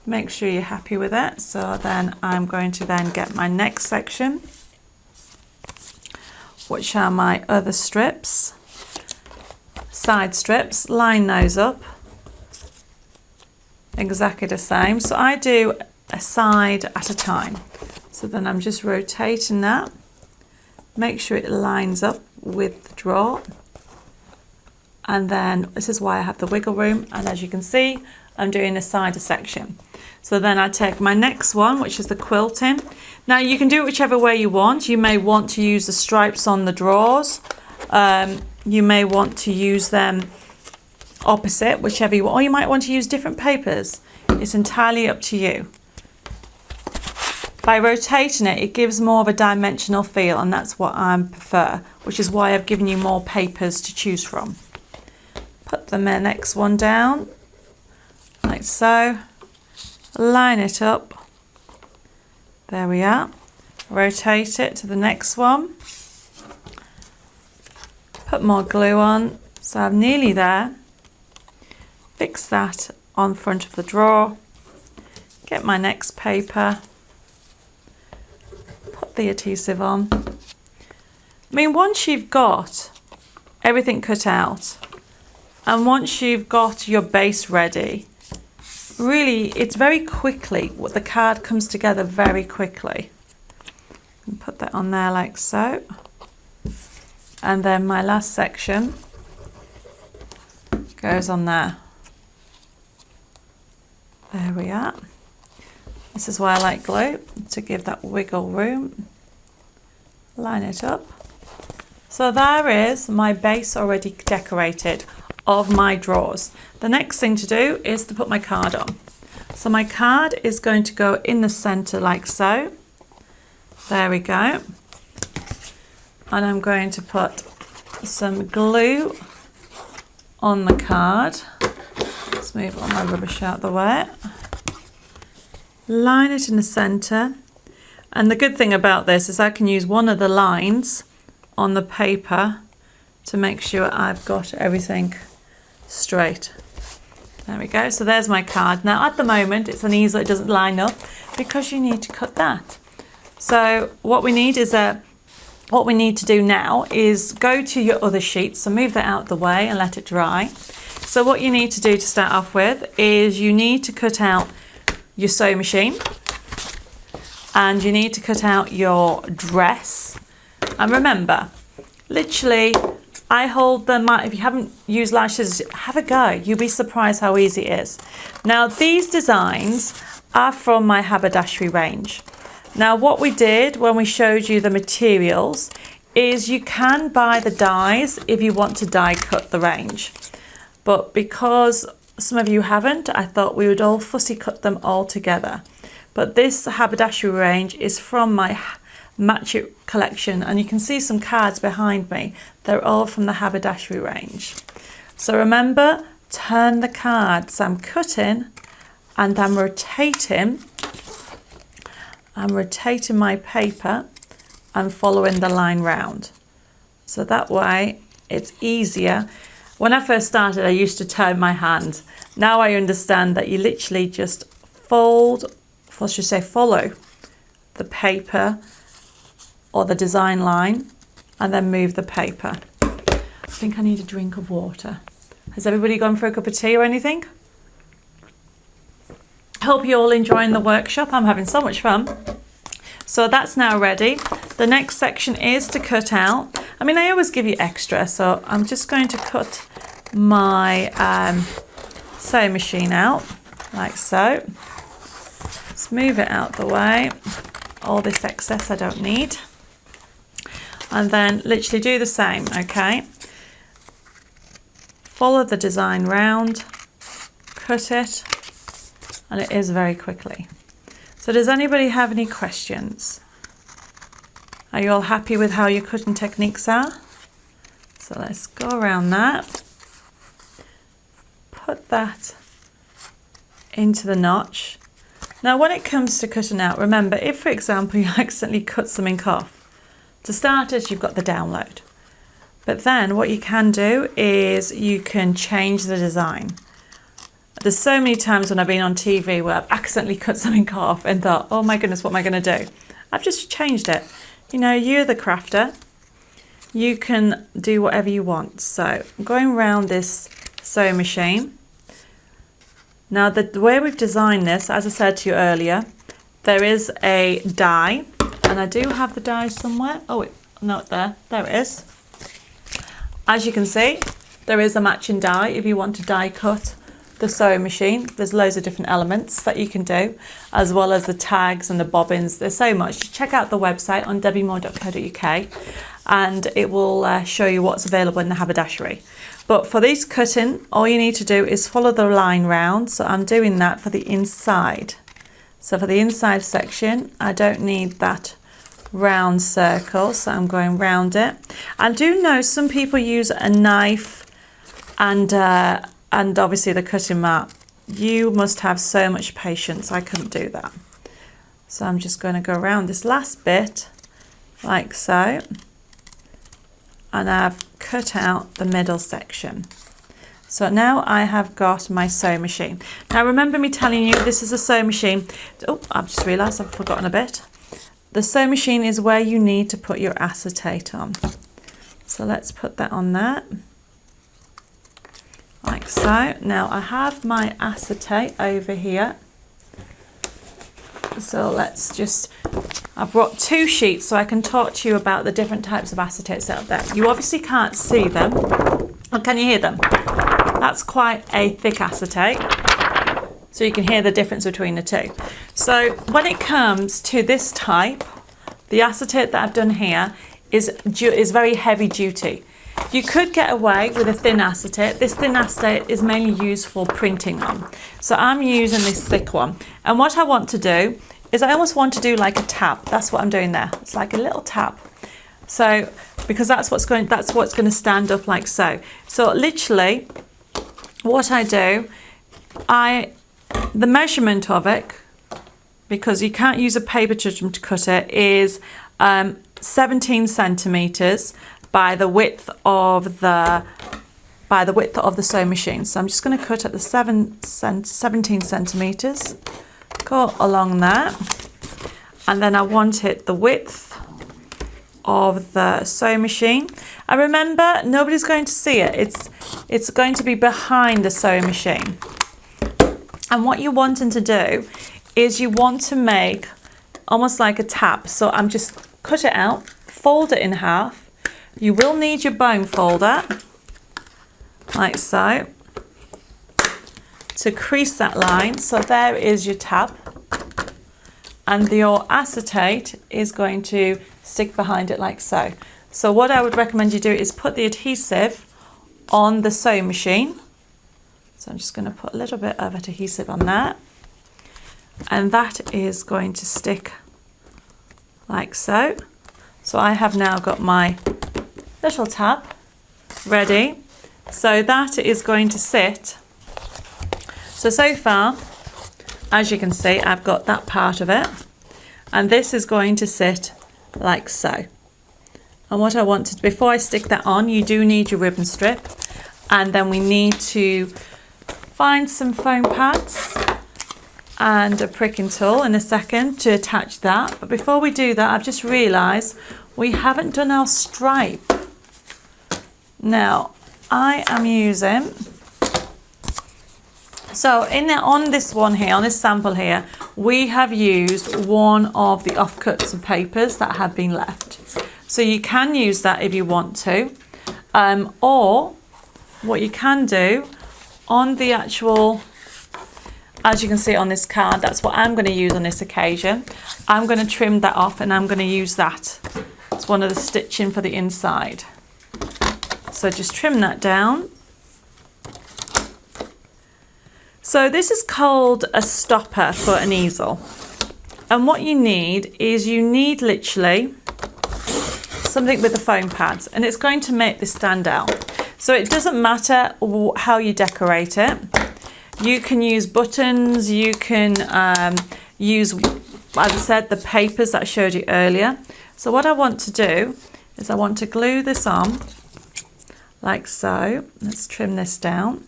Make sure you're happy with it. So then I'm going to then get my next section, which are my other strips, side strips, line those up exactly the same. So I do a side at a time. So then I'm just rotating that, make sure it lines up with the drawer. And then this is why I have the wiggle room. And as you can see, I'm doing a side section. So then I take my next one, which is the quilting. Now you can do it whichever way you want. You may want to use the stripes on the drawers. You may want to use them opposite, whichever you want. Or you might want to use different papers. It's entirely up to you. By rotating it, it gives more of a dimensional feel, and that's what I prefer, which is why I've given you more papers to choose from. Put the next one down, like so. Line it up. There we are. Rotate it to the next one. Put more glue on. So I'm nearly there. Fix that on front of the drawer. Get my next paper. Put the adhesive on. I mean, once you've got everything cut out, and once you've got your base ready, really, it's very quickly, the card comes together very quickly. And put that on there like so. And then my last section goes on there. There we are. This is why I like glue, to give that wiggle room. Line it up. So there is my base already decorated of my drawers. The next thing to do is to put my card on. So my card is going to go in the center like so. There we go. And I'm going to put some glue on the card. Let's move all my rubbish out of the way. Line it in the center. And the good thing about this is I can use one of the lines on the paper to make sure I've got everything straight. There we go. So there's my card. Now at the moment it's an easel, it doesn't line up because you need to cut that. So what we need to do now is go to your other sheets. So move that out of the way and let it dry. So what you need to do to start off with is you need to cut out your sewing machine, and you need to cut out your dress. And remember, literally, I hold them. If you haven't used large scissors, have a go. You'll be surprised how easy it is. Now, these designs are from my haberdashery range. Now, what we did when we showed you the materials is you can buy the dies if you want to die cut the range. But because some of you haven't, I thought we would all fussy cut them all together. But this haberdashery range is from my Match It collection, and you can see some cards behind me. They're all from the haberdashery range. So remember, turn the card. So I'm cutting and I'm rotating. I'm rotating my paper and following the line round. So that way it's easier. When I first started, I used to turn my hand. Now I understand that you literally just follow the paper or the design line and then move the paper. I think I need a drink of water. Has everybody gone for a cup of tea or anything? I hope you're all enjoying the workshop. I'm having so much fun. So that's now ready. The next section is to cut out. I mean, I always give you extra, so I'm just going to cut my sewing machine out like so. Let's move it out the way. All this excess I don't need. And then literally do the same, okay? Follow the design round, cut it, and it is very quickly. So does anybody have any questions? Are you all happy with how your cutting techniques are? So let's go around that. Put that into the notch. Now when it comes to cutting out, remember, if for example you accidentally cut something off, to starters you've got the download. But then what you can do is you can change the design. There's so many times when I've been on TV where I've accidentally cut something off and thought, oh my goodness, what am I going to do? I've just changed it. You know, you're the crafter. You can do whatever you want. So I'm going around this sewing machine. Now the way we've designed this, as I said to you earlier, there is a die, and I do have the die somewhere. Oh, not there. There it is. As you can see, there is a matching die if you want to die cut the sewing machine. There's loads of different elements that you can do, as well as the tags and the bobbins. There's so much. Check out the website on debbimore.co.uk and it will show you what's available in the haberdashery. But for these cutting, all you need to do is follow the line round. So I'm doing that for the inside. So for the inside section, I don't need that round circle, so I'm going round it. I do know some people use a knife and obviously the cutting mat. You must have so much patience. I couldn't do that. So I'm just going to go around this last bit like so, and I've cut out the middle section. So now I have got my sewing machine. Now remember me telling you this is a sewing machine. Oh, I've just realised I've forgotten a bit. The sewing machine is where you need to put your acetate on. So let's put that on there. Like so. Now I have my acetate over here. So let's just, I brought 2 sheets so I can talk to you about the different types of acetates out there. You obviously can't see them. Or can you hear them? That's quite a thick acetate. So you can hear the difference between the two. So when it comes to this type, the acetate that I've done here is very heavy duty. You could get away with a thin acetate. This thin acetate is mainly used for printing on. So I'm using this thick one. And what I want to do is I almost want to do like a tab. That's what I'm doing there. It's like a little tab. So because that's what's going to stand up like so. So literally what I do, the measurement of it, because you can't use a paper judgment to cut it, is 17 centimeters by the width of the sewing machine. So I'm just going to cut at the 17 centimeters, go along there, and then I want it the width of the sewing machine. And remember, nobody's going to see it. It's going to be behind the sewing machine. And what you're wanting to do is you want to make almost like a tab. So I'm just cut it out, fold it in half. You will need your bone folder, like so, to crease that line. So there is your tab. And your acetate is going to stick behind it like so. So what I would recommend you do is put the adhesive on the sewing machine. So I'm just going to put a little bit of adhesive on that. And that is going to stick like so. So I have now got my little tab ready. So that is going to sit. So far, as you can see, I've got that part of it. And this is going to sit like so. And what I want to, before I stick that on, you do need your ribbon strip. And then we need to find some foam pads and a pricking tool in a second to attach that. But before we do that, I've just realised we haven't done our stripe. Now, I am using, so on this one here, on this sample here, we have used one of the offcuts of papers that have been left. So you can use that if you want to, or what you can do on the actual, as you can see on this card, that's what I'm going to use on this occasion. I'm going to trim that off and I'm going to use that. It's one of the stitching for the inside. So just trim that down. So this is called a stopper for an easel. And what you need is literally something with the foam pads, and it's going to make this stand out. So it doesn't matter how you decorate it. You can use buttons, you can use, as I said, the papers that I showed you earlier. So what I want to do is I want to glue this on like so. Let's trim this down.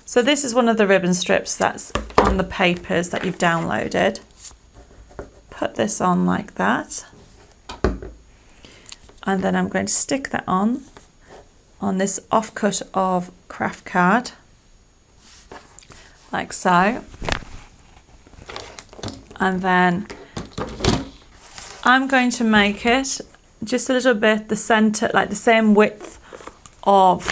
So this is one of the ribbon strips that's on the papers that you've downloaded. Put this on like that. And then I'm going to stick that on this offcut of craft card, like so. And then I'm going to make it just a little bit the center, like the same width of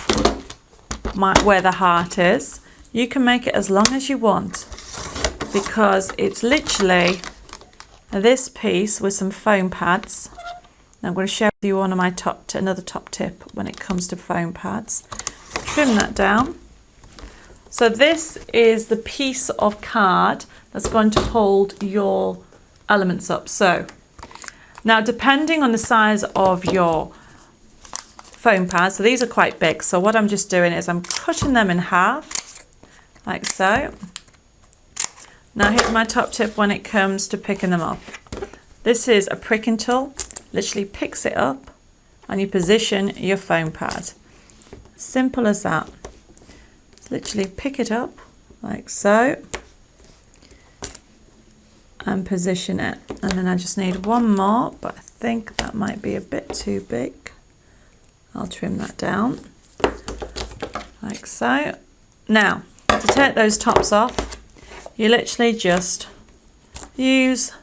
where the heart is. You can make it as long as you want, because it's literally this piece with some foam pads. Now I'm going to share with you one of my another top tip when it comes to foam pads. Trim that down. So this is the piece of card that's going to hold your elements up. So now, depending on the size of your foam pads, so these are quite big. So what I'm just doing is I'm cutting them in half, like so. Now here's my top tip when it comes to picking them up. This is a pricking tool. Literally picks it up and you position your foam pad. Simple as that. Just literally pick it up like so and position it. And then I just need one more, but I think that might be a bit too big. I'll trim that down like so. Now, to take those tops off, you literally just use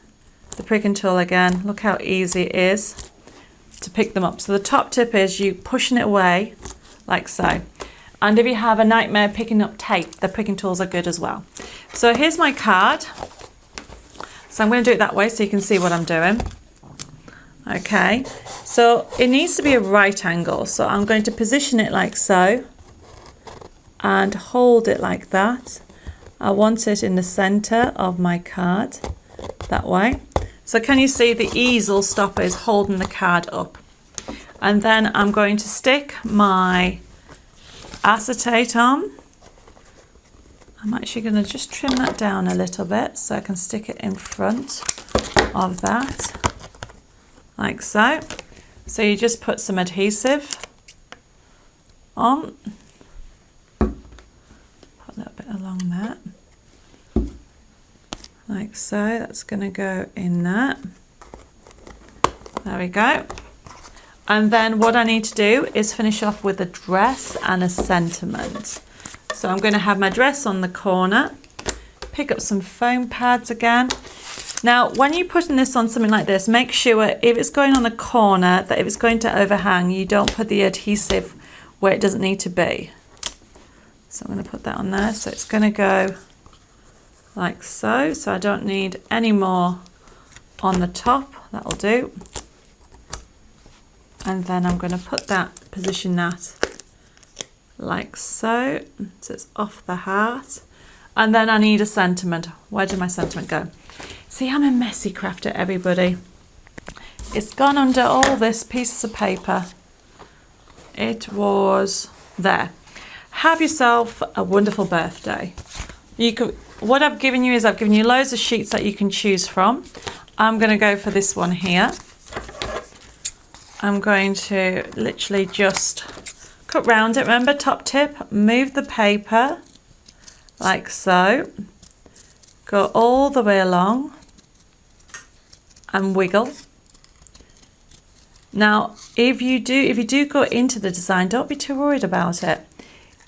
the pricking tool again. Look how easy it is to pick them up. So the top tip is you pushing it away like so. And if you have a nightmare picking up tape, the pricking tools are good as well. So here's my card. So I'm going to do it that way so you can see what I'm doing. Okay, so it needs to be a right angle. So I'm going to position it like so and hold it like that. I want it in the center of my card, that way. So can you see the easel stopper is holding the card up? And then I'm going to stick my acetate on. I'm actually going to just trim that down a little bit so I can stick it in front of that, like so. So you just put some adhesive on, put a little bit along that, like so. That's going to go in there. There we go. And then what I need to do is finish off with a dress and a sentiment. So I'm going to have my dress on the corner, pick up some foam pads again. Now, when you're putting this on something like this, make sure if it's going on a corner, that if it's going to overhang, you don't put the adhesive where it doesn't need to be. So I'm going to put that on there. So it's going to go like so. So I don't need any more on the top. That'll do. And then I'm going to put that, position that like so. So it's off the heart. And then I need a sentiment. Where did my sentiment go? See, I'm a messy crafter, everybody. It's gone under all this pieces of paper. It was there. Have yourself a wonderful birthday. What I've given you is I've given you loads of sheets that you can choose from. I'm going to go for this one here. I'm going to literally just cut round it. Remember, top tip, move the paper like so. Go all the way along and wiggle. Now, if you do go into the design, don't be too worried about it.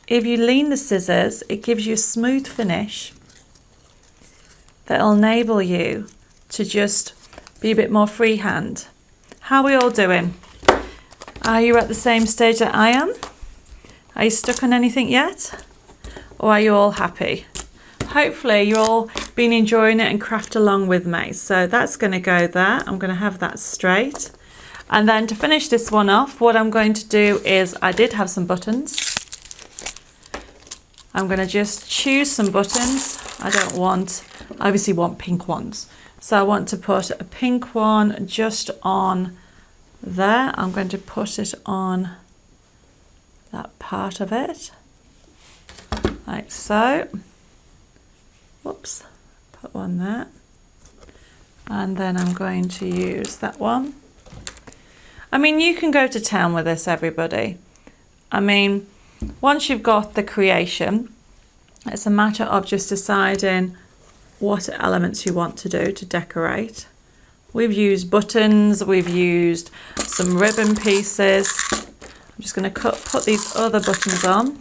If you lean the scissors, it gives you a smooth finish that'll enable you to just be a bit more freehand. How are we all doing? Are you at the same stage that I am? Are you stuck on anything yet? Or are you all happy? Hopefully you're all been enjoying it and craft along with me. So that's going to go there. I'm going to have that straight. And then to finish this one off, what I'm going to do is, I did have some buttons. I'm going to just choose some buttons. I obviously want pink ones. So I want to put a pink one just on there. I'm going to put it on that part of it, like so. Whoops, put one there. And then I'm going to use that one. I mean, you can go to town with this, everybody. I mean, once you've got the creation, it's a matter of just deciding what elements you want to do to decorate. We've used buttons, we've used some ribbon pieces. I'm just going to put these other buttons on.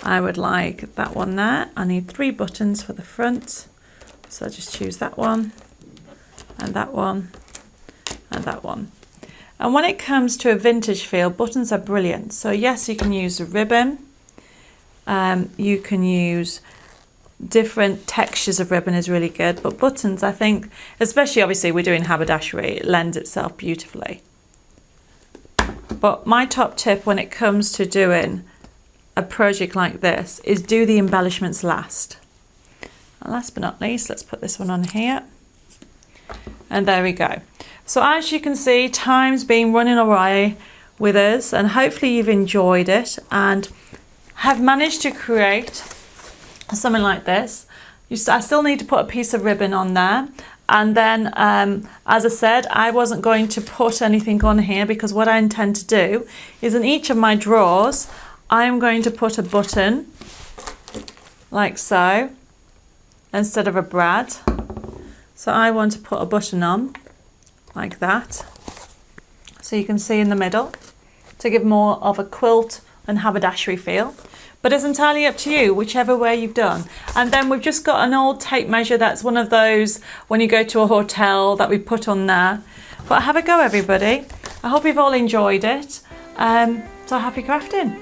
I would like that one there. I need 3 buttons for the front. So I just choose that one, and that one, and that one. And when it comes to a vintage feel, buttons are brilliant. So yes, you can use a ribbon. You can use different textures of ribbon is really good. But buttons, I think, especially obviously we're doing haberdashery, it lends itself beautifully. But my top tip when it comes to doing a project like this is do the embellishments last. And last but not least, let's put this one on here. And there we go. So as you can see, time's been running away with us, and hopefully you've enjoyed it and have managed to create something like this. I still need to put a piece of ribbon on there. And then, as I said, I wasn't going to put anything on here because what I intend to do is in each of my drawers, I'm going to put a button like so instead of a brad. So I want to put a button on like that. So you can see in the middle to give more of a quilt and haberdashery feel. But it's entirely up to you, whichever way you've done. And then we've just got an old tape measure that's one of those when you go to a hotel that we put on there. But have a go, everybody. I hope you've all enjoyed it. So happy crafting.